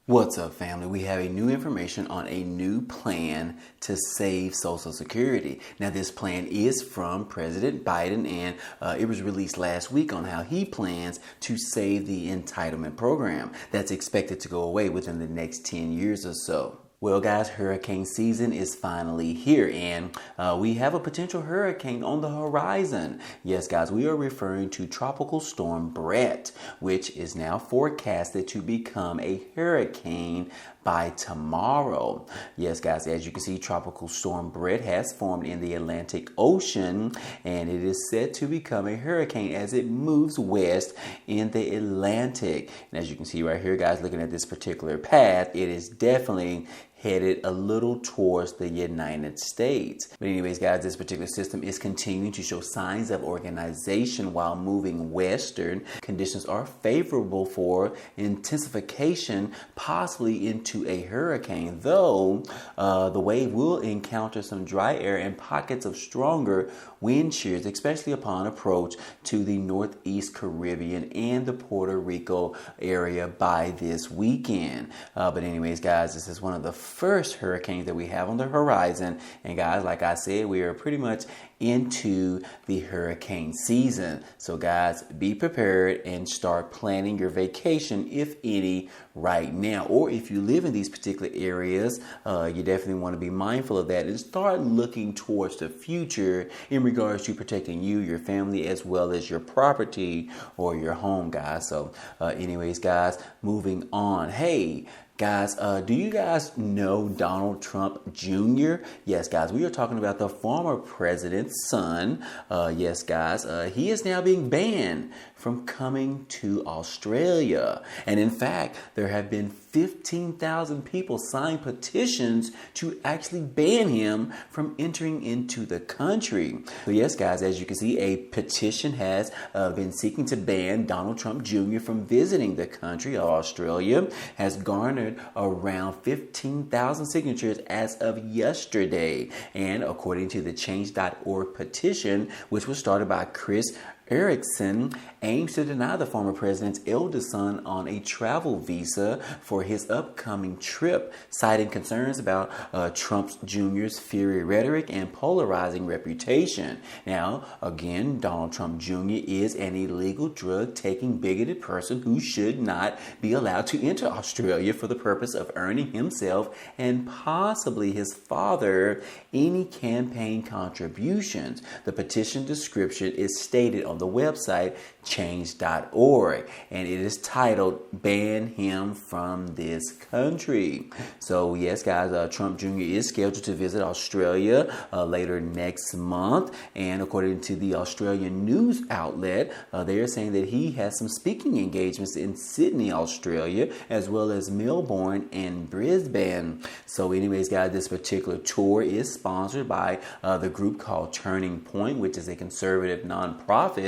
What's up, family? We have a new information on a new plan to save Social Security. Now, this plan is from President Biden, and it was released last week on how he plans to save the entitlement program that's expected to go away within the next 10 years or so. Well, guys, hurricane season is finally here, and we have a potential hurricane on the horizon. Yes, guys, we are referring to Tropical Storm Bret, which is now forecasted to become a hurricane by tomorrow. Yes, guys, as you can see, Tropical Storm Bret has formed in the Atlantic Ocean, and it is set to become a hurricane as it moves west in the Atlantic. And as you can see right here, guys, looking at this particular path, it is definitely headed a little towards the United States. But anyways, guys, this particular system is continuing to show signs of organization while moving western. Conditions are favorable for intensification, possibly into a hurricane, though the wave will encounter some dry air and pockets of stronger wind shears, especially upon approach to the Northeast Caribbean and the Puerto Rico area by this weekend. But anyways, guys, this is one of the first hurricanes that we have on the horizon. And guys, like I said, we are pretty much into the hurricane season. So guys, be prepared and start planning your vacation, if any, right now. Or if you live in these particular areas, you definitely want to be mindful of that and start looking towards the future in regards to protecting you, your family, as well as your property or your home, guys. So anyways, guys, moving on. Hey, guys, do you guys know Donald Trump Jr.? Yes, guys, we are talking about the former president's son. Yes, guys, he is now being banned from coming to Australia. And in fact, there have been 15,000 people sign petitions to actually ban him from entering into the country. So yes, guys, as you can see, a petition has been seeking to ban Donald Trump Jr. from visiting the country of Australia, has garnered around 15,000 signatures as of yesterday. And according to the Change.org petition, which was started by Chris Erickson, aims to deny the former president's eldest son on a travel visa for his upcoming trip, citing concerns about Trump Jr.'s fiery rhetoric and polarizing reputation. Now, again, Donald Trump Jr. is an illegal drug-taking, bigoted person who should not be allowed to enter Australia for the purpose of earning himself and possibly his father any campaign contributions. The petition description is stated on the website change.org, and it is titled "Ban Him from This Country." So yes, guys, Trump Jr. is scheduled to visit Australia later next month, and according to the Australian news outlet, they are saying that he has some speaking engagements in Sydney, Australia, as well as Melbourne and Brisbane. So anyways, guys, this particular tour is sponsored by the group called Turning Point, which is a conservative nonprofit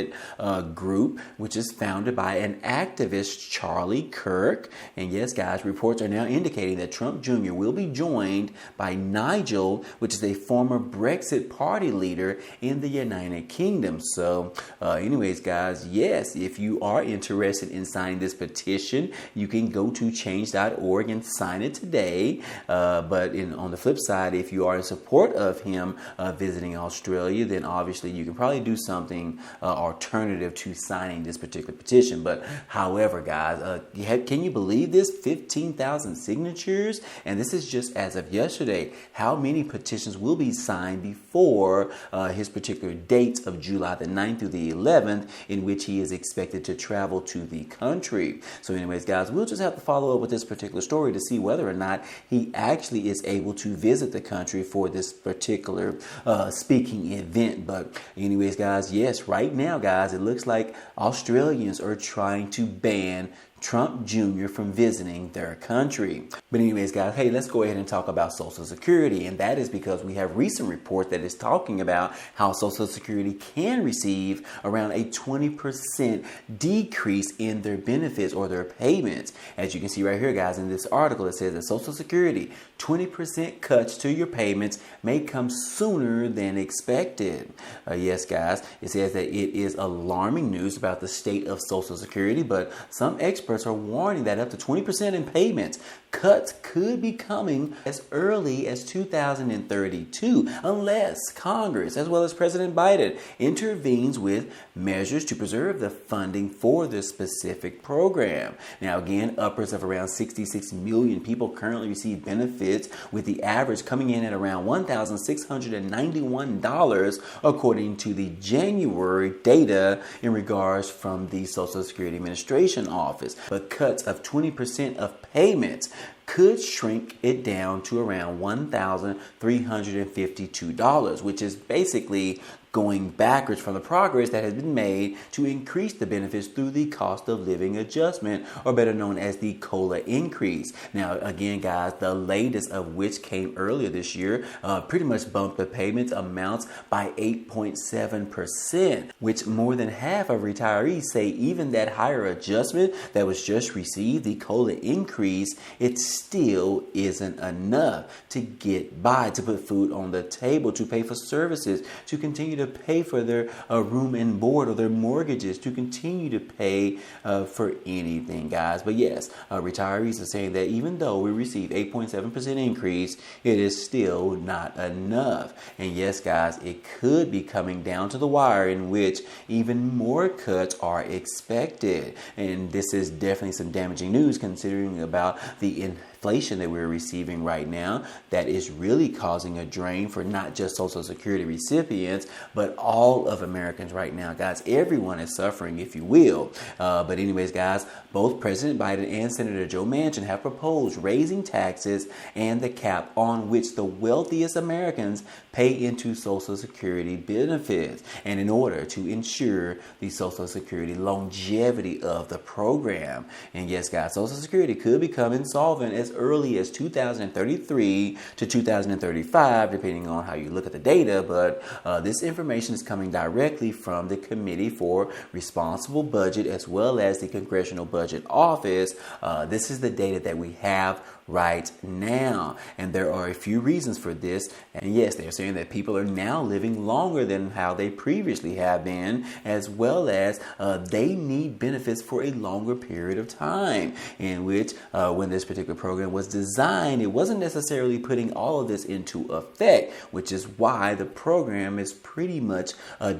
group, which is founded by an activist, Charlie Kirk. And yes, guys, reports are now indicating that Trump Jr. will be joined by Nigel, which is a former Brexit Party leader in the United Kingdom. So anyways, guys, yes, if you are interested in signing this petition, you can go to change.org and sign it today. But on the flip side, if you are in support of him visiting Australia, then obviously you can probably do something alternative to signing this particular petition. But however, guys, can you believe this? 15,000 signatures, and this is just as of yesterday. How many petitions will be signed before his particular date of July the 9th through the 11th, in which he is expected to travel to the country? So anyways, guys, we'll just have to follow up with this particular story to see whether or not he actually is able to visit the country for this particular speaking event. But anyways, guys, yes, right now, guys, it looks like Australians are trying to ban Trump Jr. from visiting their country. But anyways, guys, hey, let's go ahead and talk about Social Security. And that is because we have recent report that is talking about how Social Security can receive around a 20% decrease in their benefits or their payments. As you can see right here, guys, in this article, it says that Social Security 20% cuts to your payments may come sooner than expected. Yes, guys, it says that it is alarming news about the state of Social Security, but some experts experts are warning that up to 20% in payments cuts could be coming as early as 2032 unless Congress, as well as President Biden, intervenes with measures to preserve the funding for this specific program. Now, again, upwards of around 66 million people currently receive benefits, with the average coming in at around $1,691 according to the January data in regards from the Social Security Administration office. But cuts of 20% of payments could shrink it down to around $1,352, which is basically going backwards from the progress that has been made to increase the benefits through the cost of living adjustment, or better known as the COLA increase. Now, again, guys, the latest of which came earlier this year pretty much bumped the payment amounts by 8.7%, which more than half of retirees say even that higher adjustment that was just received, the COLA increase, it still isn't enough to get by, to put food on the table, to pay for services, to continue to pay for their room and board or their mortgages, to continue to pay for anything, guys. But yes, retirees are saying that even though we receive 8.7% increase, it is still not enough. And yes, guys, it could be coming down to the wire in which even more cuts are expected. And this is definitely some damaging news considering about the inflation that we're receiving right now that is really causing a drain for not just Social Security recipients, but all of Americans right now, guys. Everyone is suffering, if you will. But anyways, guys, both President Biden and Senator Joe Manchin have proposed raising taxes and the cap on which the wealthiest Americans pay into Social Security benefits, and in order to ensure the Social Security longevity of the program. And yes, guys, Social Security could become insolvent as early as 2033 to 2035, depending on how you look at the data. But this information is coming directly from the Committee for Responsible Budget as well as the Congressional Budget Office. This is the data that we have right now, and there are a few reasons for this. And yes, they're saying that people are now living longer than how they previously have been, as well as they need benefits for a longer period of time, in which when this particular program was designed, it wasn't necessarily putting all of this into effect, which is why the program is pretty much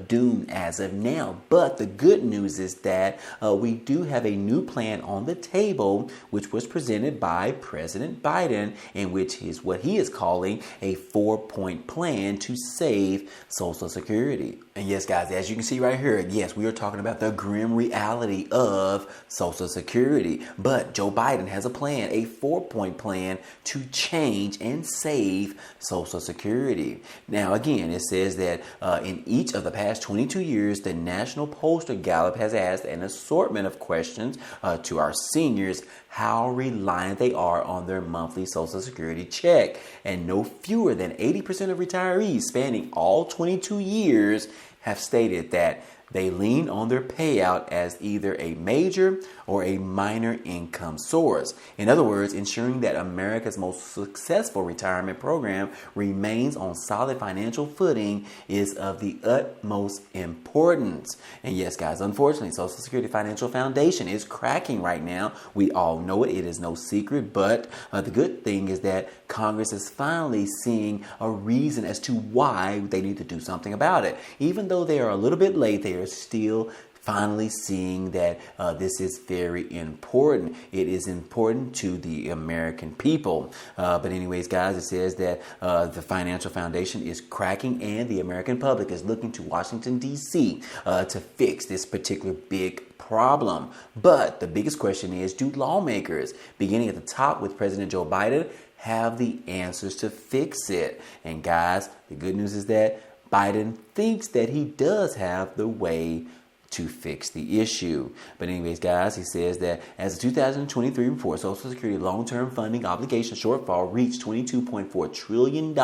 doomed as of now. But the good news is that we do have a new plan on the table, which was presented by President Biden, in which is what he is calling a 4-point plan to save Social Security. And yes, guys, as you can see right here, yes, we are talking about the grim reality of Social Security. But Joe Biden has a plan, a 4-point plan to change and save Social Security. Now, again, it says that in each of the past 22 years, the National Pollster Gallup has asked an assortment of questions to our seniors how reliant they are on their monthly Social Security check. And no fewer than 80% of retirees spanning all 22 years have stated that they lean on their payout as either a major or a minor income source. In other words, ensuring that America's most successful retirement program remains on solid financial footing is of the utmost importance. And yes, guys, unfortunately, Social Security Financial Foundation is cracking right now. We all know it. It is no secret. But the good thing is that Congress is finally seeing a reason as to why they need to do something about it. Even though they are a little bit late, they are still finally seeing that this is very important. It is important to the American people. But anyways, guys, it says that the Financial Foundation is cracking and the American public is looking to Washington, D.C. To fix this particular big problem. But the biggest question is, do lawmakers, beginning at the top with President Joe Biden, have the answers to fix it? And guys, the good news is that Biden thinks that he does have the way to fix the issue. But anyways, guys, he says that as the 2023 report, Social Security long-term funding obligation shortfall reached $22.4 trillion,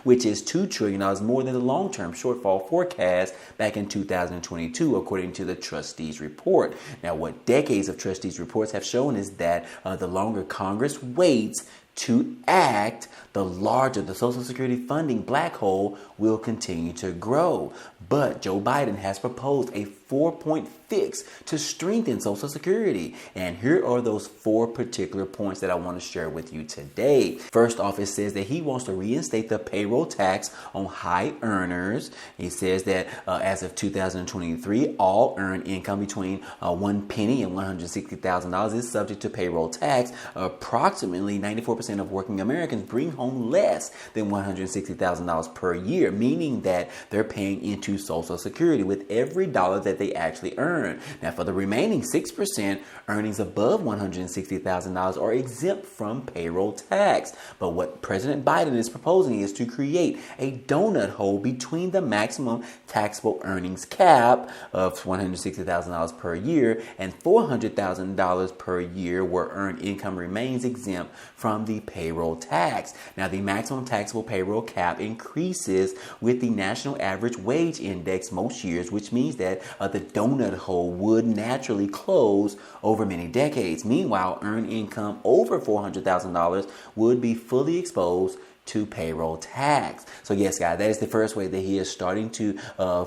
which is $2 trillion more than the long-term shortfall forecast back in 2022, according to the trustees report. Now, what decades of trustees reports have shown is that the longer Congress waits to act, the larger the Social Security funding black hole will continue to grow. But Joe Biden has proposed a 4-point fix to strengthen Social Security. And here are those 4 particular points that I want to share with you today. First off, it says that he wants to reinstate the payroll tax on high earners. He says that as of 2023, all earned income between $1 penny and $160,000 is subject to payroll tax. Approximately 94% of working Americans bring home less than $160,000 per year, meaning that they're paying into Social Security with every dollar that they actually earn. Now, for the remaining 6%, earnings above $160,000 are exempt from payroll tax. But what President Biden is proposing is to create a donut hole between the maximum taxable earnings cap of $160,000 per year and $400,000 per year where earned income remains exempt from the payroll tax. Now, the maximum taxable payroll cap increases with the national average wage index most years, which means that the donut hole would naturally close over many decades. Meanwhile, earned income over $400,000 would be fully exposed to payroll tax. So yes, guys, that is the first way that he is starting to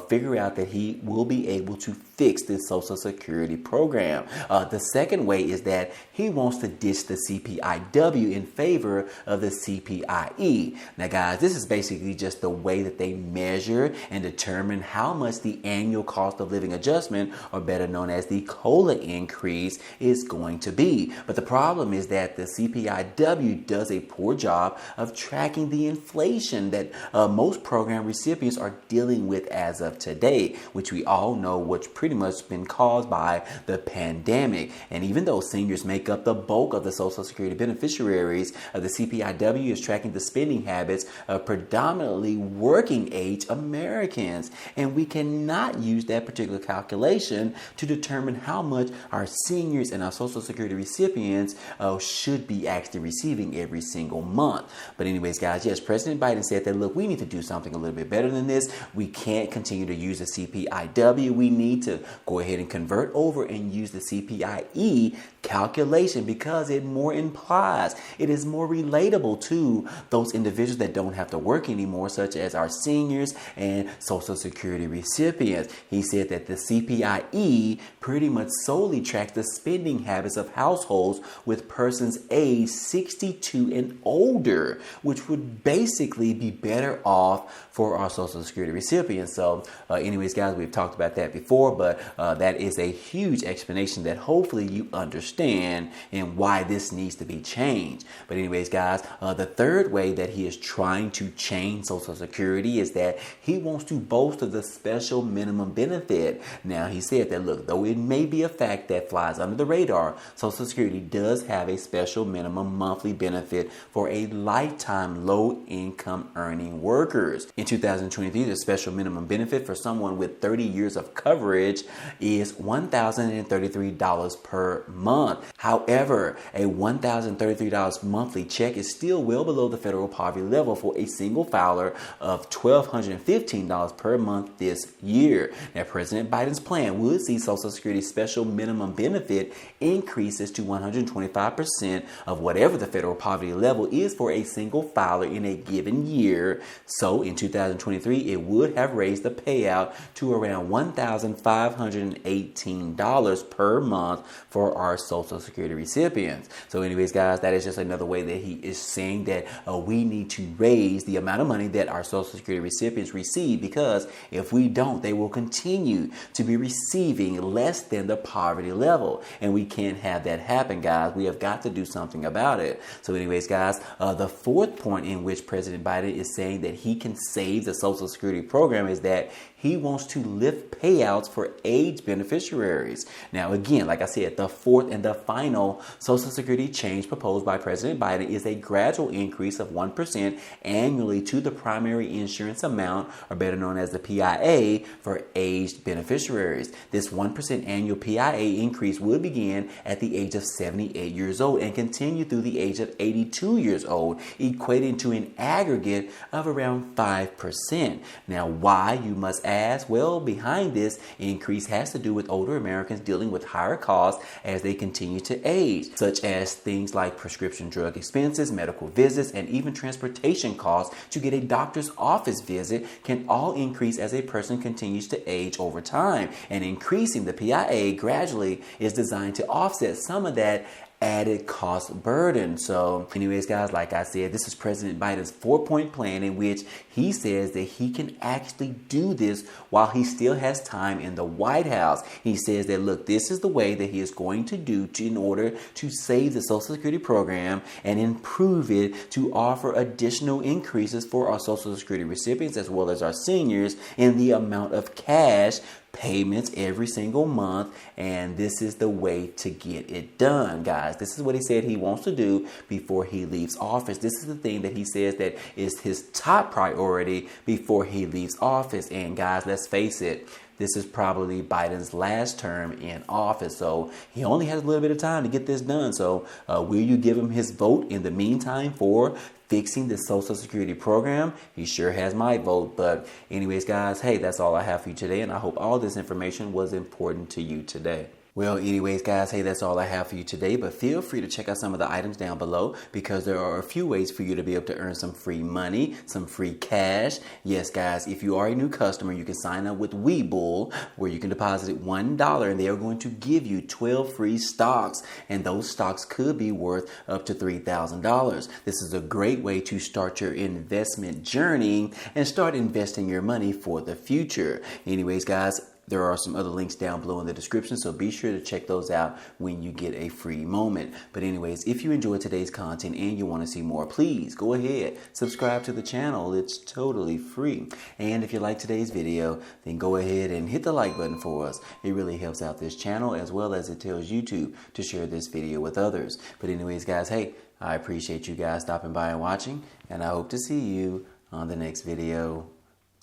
figure out that he will be able to fix this Social Security program. The second way is that he wants to ditch the CPIW in favor of the CPIE. Now, guys, this is basically just the way that they measure and determine how much the annual cost of living adjustment, or better known as the COLA increase, is going to be. But the problem is that the CPIW does a poor job of tracking the inflation that most program recipients are dealing with as of today, which we all know what's pretty much been caused by the pandemic. And even though seniors make up the bulk of the Social Security beneficiaries, the CPIW is tracking the spending habits of predominantly working age Americans. And we cannot use that particular calculation to determine how much our seniors and our Social Security recipients should be actually receiving every single month. But anyways, guys, yes, President Biden said that, look, we need to do something a little bit better than this. We can't continue to use the CPIW. We need to go ahead and convert over and use the CPIE calculation because it more implies, it is more relatable to those individuals that don't have to work anymore, such as our seniors and Social Security recipients. He said that the CPIE pretty much solely tracks the spending habits of households with persons aged 62 and older, which would basically be better off for our Social Security recipients. So anyways, guys, we've talked about that before, but that is a huge explanation that hopefully you understand and why this needs to be changed. But anyways, guys, the third way that he is trying to change Social Security is that he wants to bolster the special minimum benefit. Now, he said that, look, though it may be a fact that flies under the radar, Social Security does have a special minimum monthly benefit for a lifetime low-income earning workers. In 2023, the special minimum benefit for someone with 30 years of coverage is $1,033 per month. However, a $1,033 monthly check is still well below the federal poverty level for a single filer of $1,215 per month this year. Now, President Biden's plan would see Social Security's special minimum benefit increases to 125% of whatever the federal poverty level is for a single filer in a given year. So in 2023, it would have raised the payout to around $1,518 per month for our Social Security recipients. So anyways, guys, that is just another way that he is saying that we need to raise the amount of money that our Social Security recipients receive, because if we don't, they will continue to be receiving less than the poverty level. And we can't have that happen, guys. We have got to do something about it. So anyways, guys, the fourth point in which President Biden is saying that he can save the Social Security program is that he wants to lift payouts for age beneficiaries. Now, again, like I said, the fourth and the final Social Security change proposed by President Biden is a gradual increase of 1% annually to the primary insurance amount, or better known as the PIA, for aged beneficiaries. This 1% annual PIA increase would begin at the age of 78 years old and continue through the age of 82 years old, equating equating to an aggregate of around 5%. Now, why, you must ask? Well, behind this increase has to do with older Americans dealing with higher costs as they continue to age, such as things like prescription drug expenses, medical visits, and even transportation costs to get a doctor's office visit can all increase as a person continues to age over time. And increasing the PIA gradually is designed to offset some of that added cost burden. So anyways, guys, like I said, this is President Biden's 4-point plan in which he says that he can actually do this while he still has time in the White House. He says that, look, this is the way that he is going to do in order to save the Social Security program and improve it, to offer additional increases for our Social Security recipients as well as our seniors in the amount of cash payments every single month, and this is the way to get it done, guys. This is what he said he wants to do before he leaves office. This is the thing that he says that is his top priority before he leaves office. And guys, let's face it, this is probably Biden's last term in office, so he only has a little bit of time to get this done. So will you give him his vote in the meantime for fixing the Social Security program? He sure has my vote. But anyways, guys, hey, that's all I have for you today, and I hope all this information was important to you today. Well, anyways, guys, hey, that's all I have for you today, but feel free to check out some of the items down below because there are a few ways for you to be able to earn some free money, some free cash. Yes, guys, if you are a new customer, you can sign up with Webull, where you can deposit $1 and they are going to give you 12 free stocks, and those stocks could be worth up to $3,000. This is a great way to start your investment journey and start investing your money for the future. Anyways, guys, there are some other links down below in the description, so be sure to check those out when you get a free moment. But anyways, if you enjoyed today's content and you want to see more, please go ahead, subscribe to the channel. It's totally free. And if you like today's video, then go ahead and hit the like button for us. It really helps out this channel, as well as it tells YouTube to share this video with others. But anyways, guys, hey, I appreciate you guys stopping by and watching, and I hope to see you on the next video.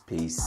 Peace.